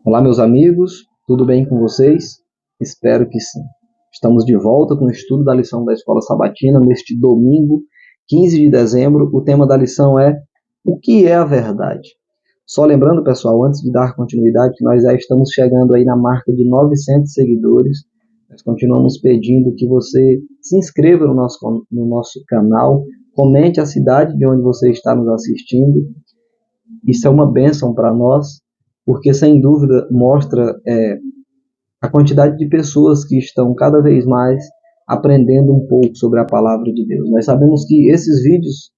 Olá, meus amigos, tudo bem com vocês? Espero que sim. Estamos de volta com o estudo da lição da Escola Sabatina neste domingo, 15 de dezembro. O tema da lição é o que é a verdade? Só lembrando, pessoal, antes de dar continuidade, que nós já estamos chegando aí na marca de 900 seguidores. Nós continuamos pedindo que você se inscreva no nosso canal, comente a cidade de onde você está nos assistindo. Isso é uma bênção para nós, porque sem dúvida mostra a quantidade de pessoas que estão cada vez mais aprendendo um pouco sobre a palavra de Deus. Nós sabemos que esses vídeos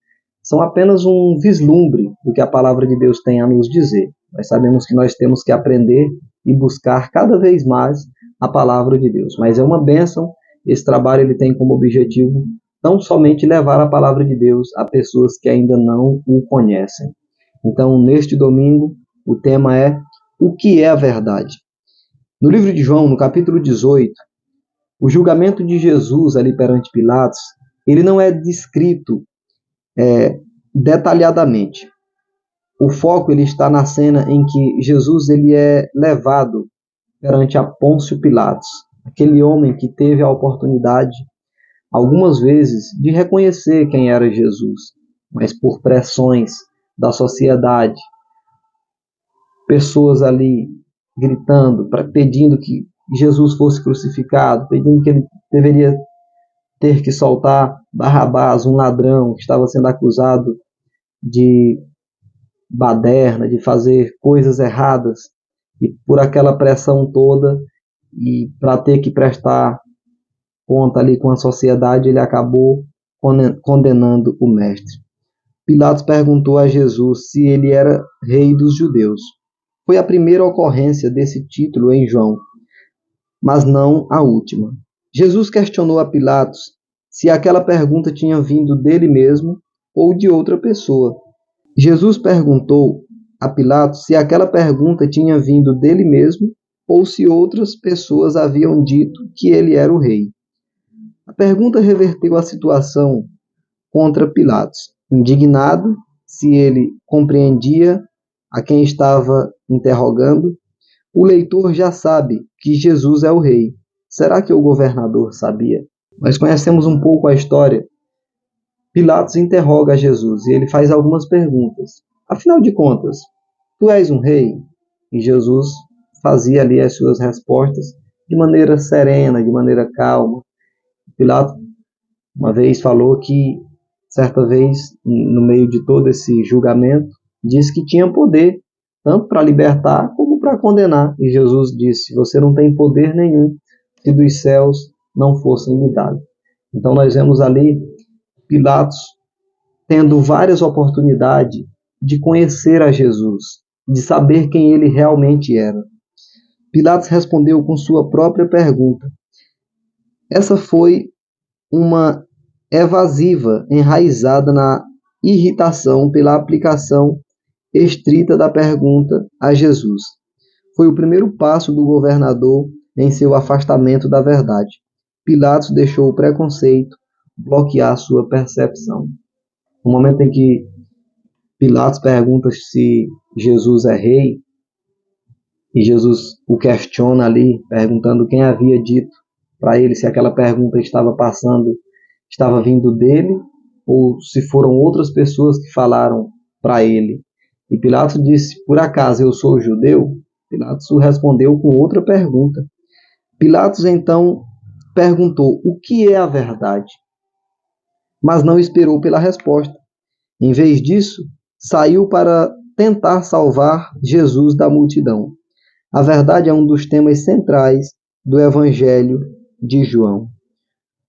são apenas um vislumbre do que a palavra de Deus tem a nos dizer. Nós sabemos que nós temos que aprender e buscar cada vez mais a palavra de Deus. Mas é uma bênção, esse trabalho ele tem como objetivo não somente levar a palavra de Deus a pessoas que ainda não o conhecem. Então, neste domingo, o tema é o que é a verdade? No livro de João, no capítulo 18, o julgamento de Jesus ali perante Pilatos, ele não é descrito detalhadamente. O foco ele está na cena em que Jesus ele é levado perante a Pôncio Pilatos, aquele homem que teve a oportunidade, algumas vezes, de reconhecer quem era Jesus, mas por pressões da sociedade, pessoas ali gritando, pedindo que Jesus fosse crucificado, pedindo que ele deveria ter que soltar Barrabás, um ladrão que estava sendo acusado de baderna, de fazer coisas erradas, e por aquela pressão toda, e para ter que prestar conta ali com a sociedade, ele acabou condenando o mestre. Pilatos perguntou a Jesus se ele era rei dos judeus. Foi a primeira ocorrência desse título em João, mas não a última. Jesus questionou a Pilatos se aquela pergunta tinha vindo dele mesmo ou de outra pessoa. Jesus perguntou a Pilatos se aquela pergunta tinha vindo dele mesmo ou se outras pessoas haviam dito que ele era o rei. A pergunta reverteu a situação contra Pilatos. Indignado, se ele compreendia a quem estava interrogando, o leitor já sabe que Jesus é o rei. Será que o governador sabia? Nós conhecemos um pouco a história. Pilatos interroga a Jesus e ele faz algumas perguntas. Afinal de contas, tu és um rei? E Jesus fazia ali as suas respostas de maneira serena, de maneira calma. Pilatos uma vez falou que, certa vez, no meio de todo esse julgamento, disse que tinha poder, tanto para libertar como para condenar. E Jesus disse, você não tem poder nenhum se dos céus não fossem me dados. Então nós vemos ali Pilatos tendo várias oportunidades de conhecer a Jesus, de saber quem ele realmente era. Pilatos respondeu com sua própria pergunta. Essa foi uma evasiva enraizada na irritação pela aplicação estrita da pergunta a Jesus. Foi o primeiro passo do governador em seu afastamento da verdade. Pilatos deixou o preconceito bloquear sua percepção. No momento em que Pilatos pergunta se Jesus é rei, e Jesus o questiona ali, perguntando quem havia dito para ele se aquela pergunta estava vindo dele, ou se foram outras pessoas que falaram para ele. E Pilatos disse, por acaso eu sou judeu? Pilatos o respondeu com outra pergunta. Pilatos então perguntou, o que é a verdade? Mas não esperou pela resposta. Em vez disso, saiu para tentar salvar Jesus da multidão. A verdade é um dos temas centrais do Evangelho de João.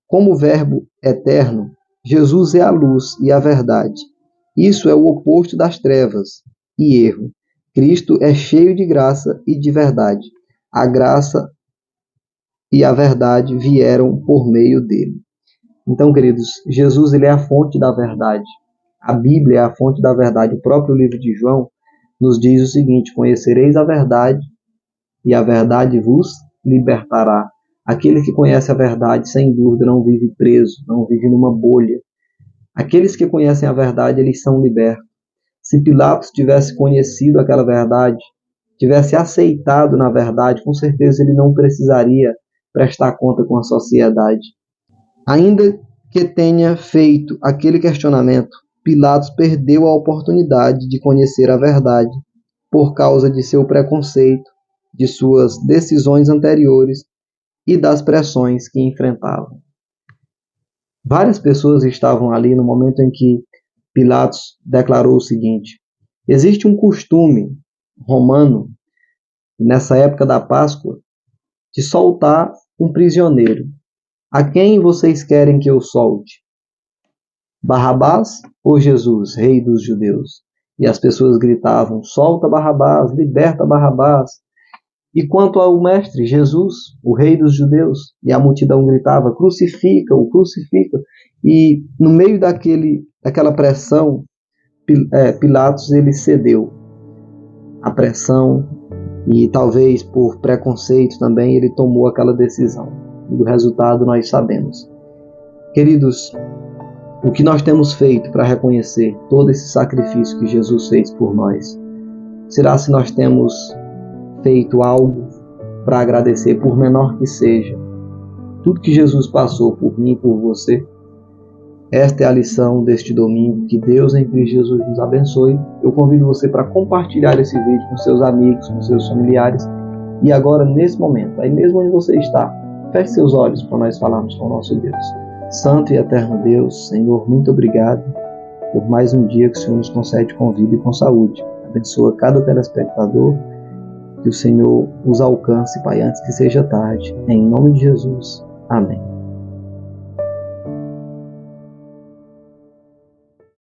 Como verbo eterno, Jesus é a luz e a verdade. Isso é o oposto das trevas e erro. Cristo é cheio de graça e de verdade. A graça e a verdade vieram por meio dele. Então, queridos, Jesus ele é a fonte da verdade. A Bíblia é a fonte da verdade. O próprio livro de João nos diz o seguinte, conhecereis a verdade e a verdade vos libertará. Aquele que conhece a verdade, sem dúvida, não vive preso, não vive numa bolha. Aqueles que conhecem a verdade, eles são libertos. Se Pilatos tivesse conhecido aquela verdade, tivesse aceitado na verdade, com certeza ele não precisaria prestar conta com a sociedade. Ainda que tenha feito aquele questionamento, Pilatos perdeu a oportunidade de conhecer a verdade por causa de seu preconceito, de suas decisões anteriores e das pressões que enfrentavam. Várias pessoas estavam ali no momento em que Pilatos declarou o seguinte: existe um costume romano, nessa época da Páscoa, de soltar um prisioneiro. A quem vocês querem que eu solte? Barrabás ou Jesus, rei dos judeus? E as pessoas gritavam: solta Barrabás, liberta Barrabás. E quanto ao mestre, Jesus, o rei dos judeus? E a multidão gritava: crucifica-o, crucifica. E no meio daquela pressão, Pilatos ele cedeu à pressão e talvez por preconceito também ele tomou aquela decisão. E o resultado nós sabemos. Queridos, o que nós temos feito para reconhecer todo esse sacrifício que Jesus fez por nós? Será se nós temos feito algo para agradecer, por menor que seja, tudo que Jesus passou por mim e por você? Esta é a lição deste domingo. Que Deus em Cristo Jesus nos abençoe. Eu convido você para compartilhar esse vídeo com seus amigos, com seus familiares. E agora, nesse momento, aí mesmo onde você está, feche seus olhos para nós falarmos com o nosso Deus. Santo e eterno Deus, Senhor, muito obrigado por mais um dia que o Senhor nos concede com vida e com saúde. Abençoa cada telespectador, que o Senhor os alcance, Pai, antes que seja tarde. Em nome de Jesus. Amém.